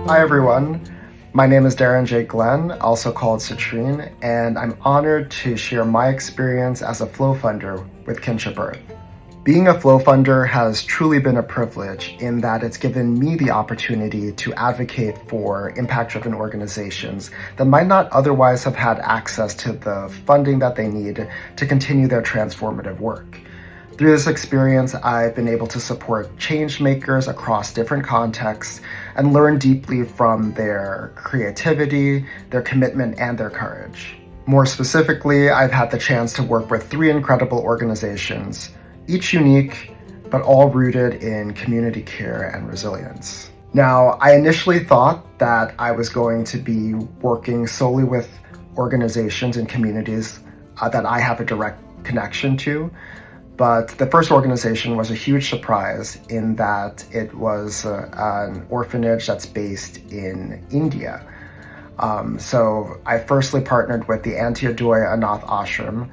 Hi everyone, my name is Darren J, also called Citrine, and I'm honored to share my experience as a flow funder with Kinship Earth. Being a flow funder has truly been a privilege in that it's given me the opportunity to advocate for impact-driven organizations that might not otherwise have had access to the funding that they need to continue their transformative work. Through this experience, I've been able to support change makers across different contexts and learn deeply from their creativity, their commitment, and their courage. More specifically, I've had the chance to work with 3 incredible organizations, each unique, but all rooted in community care and resilience. Now, I initially thought that I was going to be working solely with organizations and communities that I have a direct connection to. But the first organization was a huge surprise in that it was an orphanage that's based in India. So I firstly partnered with the Antyodoy Anath Ashram,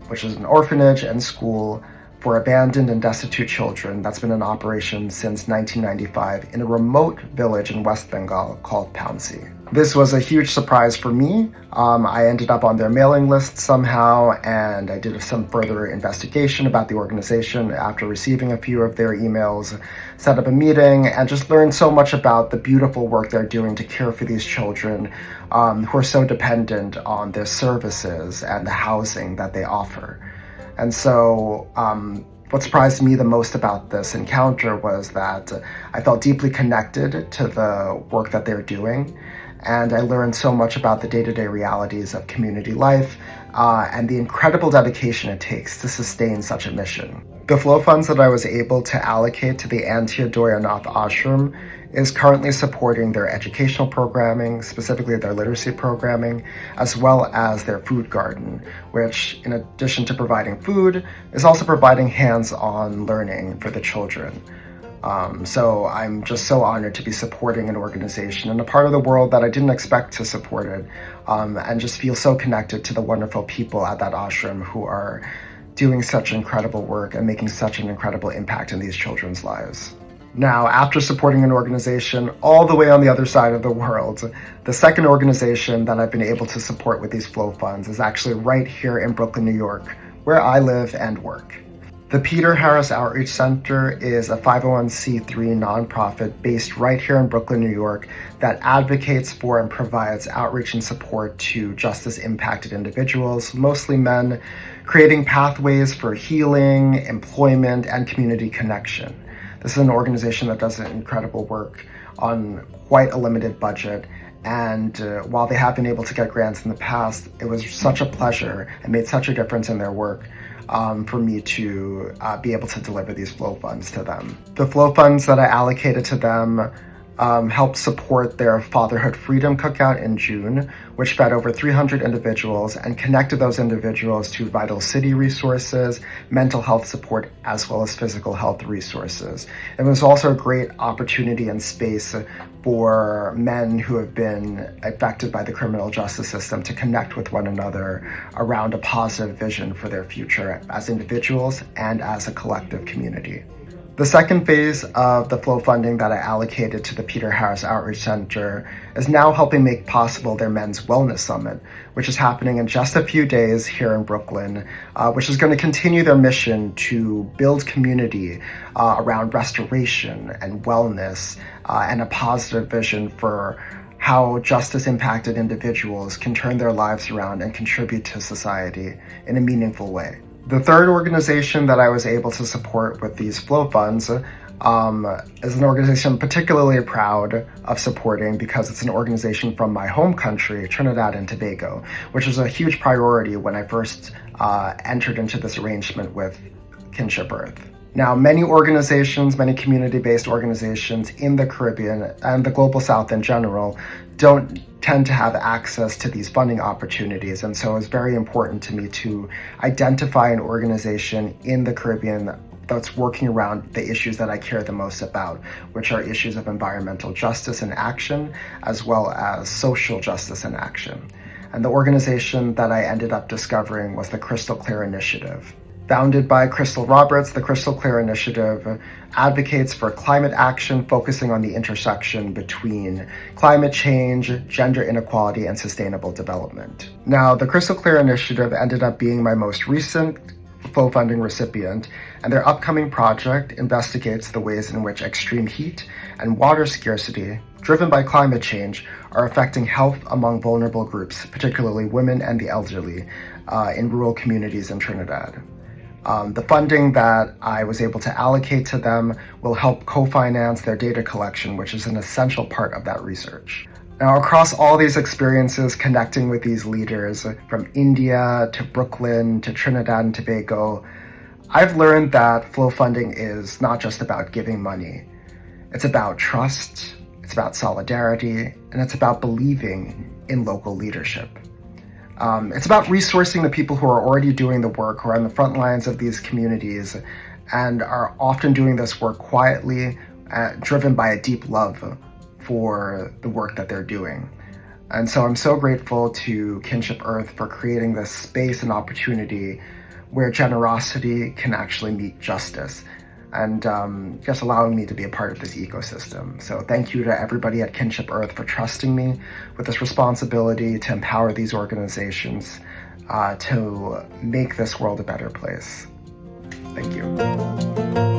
which is an orphanage and school for abandoned and destitute children that's been in operation since 1995 in a remote village in West Bengal called Paunsi. This was a huge surprise for me. I ended up on their mailing list somehow, and I did some further investigation about the organization after receiving a few of their emails, set up a meeting, and just learned so much about the beautiful work they're doing to care for these children who are so dependent on their services and the housing that they offer. And so what surprised me the most about this encounter was that I felt deeply connected to the work that they're doing. And I learned so much about the day-to-day realities of community life and the incredible dedication it takes to sustain such a mission. The flow funds that I was able to allocate to the Antyodoy Anath Ashram is currently supporting their educational programming, specifically their literacy programming, as well as their food garden, which, in addition to providing food, is also providing hands-on learning for the children. So I'm just so honored to be supporting an organization in a part of the world that I didn't expect to support it, and just feel so connected to the wonderful people at that ashram who are doing such incredible work and making such an incredible impact in these children's lives. Now, after supporting an organization all the way on the other side of the world, the second organization that I've been able to support with these flow funds is actually right here in Brooklyn, New York, where I live and work. The Peter Harris Outreach Center is a 501c3 nonprofit based right here in Brooklyn, New York that advocates for and provides outreach and support to justice-impacted individuals, mostly men, creating pathways for healing, employment, and community connection. This is an organization that does incredible work on quite a limited budget, and while they have been able to get grants in the past, it was such a pleasure and made such a difference in their work for me to be able to deliver these flow funds to them. The flow funds that I allocated to them helped support their Fatherhood Freedom Cookout in June, which fed over 300 individuals and connected those individuals to vital city resources, mental health support, as well as physical health resources. It was also a great opportunity and space for men who have been affected by the criminal justice system to connect with one another around a positive vision for their future as individuals and as a collective community. The second phase of the flow funding that I allocated to the Peter Harris Outreach Center is now helping make possible their Men's Wellness Summit, which is happening in just a few days here in Brooklyn, which is going to continue their mission to build community around restoration and wellness and a positive vision for how justice-impacted individuals can turn their lives around and contribute to society in a meaningful way. The third organization that I was able to support with these flow funds is an organization I'm particularly proud of supporting because it's an organization from my home country, Trinidad and Tobago, which was a huge priority when I first entered into this arrangement with Kinship Earth. Now, many organizations, many community-based organizations in the Caribbean and the Global South in general don't tend to have access to these funding opportunities. And so it's very important to me to identify an organization in the Caribbean that's working around the issues that I care the most about, which are issues of environmental justice and action, as well as social justice and action. And the organization that I ended up discovering was the Crystal Clear Initiative. Founded by Crystal Roberts, the Crystal Clear Initiative advocates for climate action focusing on the intersection between climate change, gender inequality, and sustainable development. Now, the Crystal Clear Initiative ended up being my most recent flow funding recipient, and their upcoming project investigates the ways in which extreme heat and water scarcity, driven by climate change, are affecting health among vulnerable groups, particularly women and the elderly, in rural communities in Trinidad. The funding that I was able to allocate to them will help co-finance their data collection, which is an essential part of that research. Now, across all these experiences connecting with these leaders, from India to Brooklyn to Trinidad and Tobago, I've learned that flow funding is not just about giving money. It's about trust, it's about solidarity, and it's about believing in local leadership. It's about resourcing the people who are already doing the work, who are on the front lines of these communities, and are often doing this work quietly, driven by a deep love for the work that they're doing. And so I'm so grateful to Kinship Earth for creating this space and opportunity where generosity can actually meet justice, and just allowing me to be a part of this ecosystem. So thank you to everybody at Kinship Earth for trusting me with this responsibility to empower these organizations to make this world a better place. Thank you.